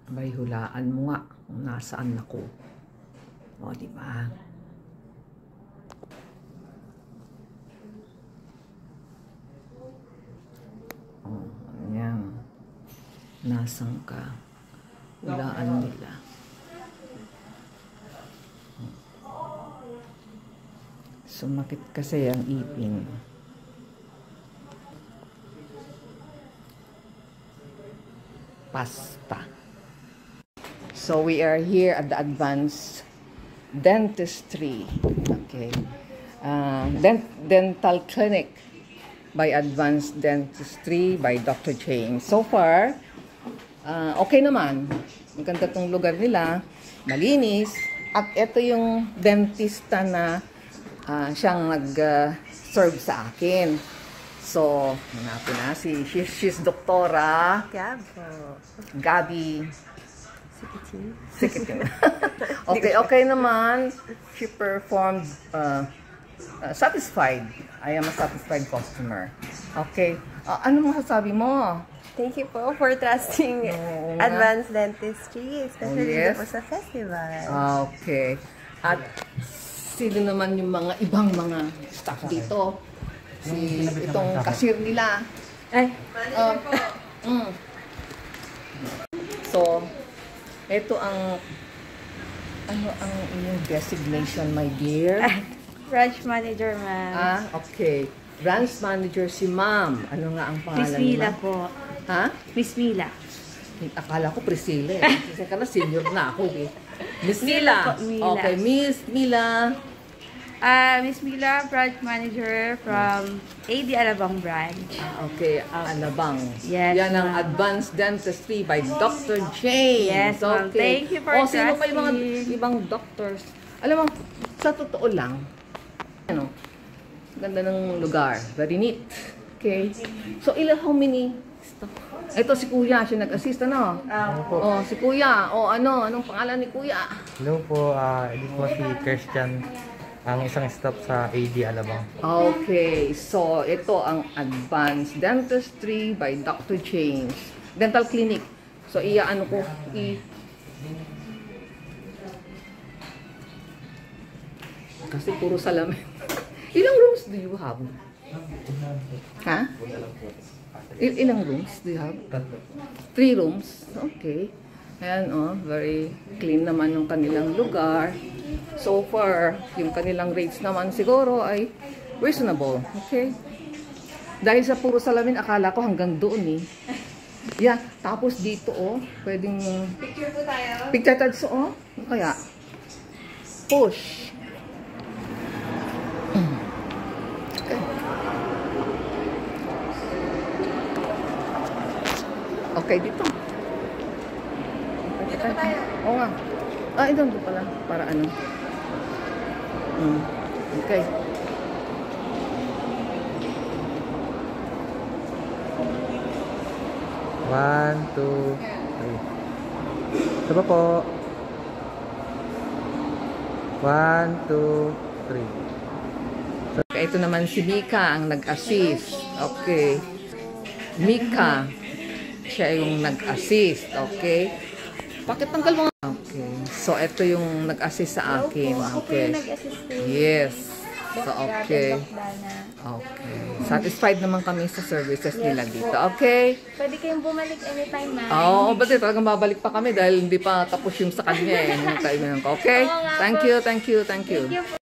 Abay, hulaan mo nga kung nasaan ako. O, diba? O, ayan. Nasaan ka? Hulaan nila. Sumakit kasi ang ipin. Pasta. So we are here at the Advanced Dentistry. Okay. Dental Clinic by Advanced Dentistry by Dr. James. So far, okay naman. Maganda tong lugar nila. Malinis. At ito yung dentista na siyang nag-serve sa akin. So, hanapin na she's Doktora Gabi Sikitin. Okay naman. She performed satisfied. I am a satisfied customer. Okay. Ano masasabi mo? Thank you po for trusting Advanced Dentistry, especially po sa festival. Okay. At sino naman yung mga ibang mga staff dito? Itong cashier nila. So, ito ang inyong designation, my dear? Branch manager, ma'am. Okay. Branch manager si ma'am. Ano nga ang pangalan niya? Miss Mila po. Ha? Miss Mila. Akala ko Priscilla eh. Kasi ka na senior na ako eh. Miss Mila. Okay, Miss Mila. Miss Mila, branch manager from AD Alabang branch. Okay, Alabang. Yes, yan ang Advanced Dentistry by Dr. James. Yes, ma'am. Okay. Thank you for trusting. Sino pa yung mga ibang doctors? Alam mo, sa totoo lang, ano, ganda ng lugar. Very neat. Okay. So, how many staff? Ito si Kuya, siya nag-assist, ano? Si Kuya. Anong pangalan ni Kuya? Hello po, ito po si Christian, ang isang staff sa AD Alabang. Okay, so ito ang Advanced Dentistry by Dr. James Dental Clinic. So kasi puro salamin. Ilang rooms do you have? Ha? Ilang rooms do you have? 3 rooms. Okay. Ayan, very clean naman yung kanilang lugar. So far, yung kanilang rates naman siguro ay reasonable. Okay? Dahil sa puro salamin, akala ko hanggang doon eh. Yeah, tapos dito pwedeng Picture po tayo. picture tags kaya push. Okay, dito. Dito po tayo. Oo nga. Ito pala. Para ano. Okay. One, two, three. Ito pa po. 1, 2, 3. Okay, ito naman si Mika ang nag-assist. Okay. Mika. Siya yung nag-assist. Okay. Pakitanggal mo. Okay. So, ito yung nag-assist sa akin. Ako po yung nag-assist. Yes. So, okay. Okay. Satisfied naman kami sa services nila dito. Okay? Pwede kayong bumalik anytime, ma'am. Oo, but talagang babalik pa kami dahil hindi pa tapos yung sa kanya eh. Okay? Thank you, thank you, thank you. Thank you po.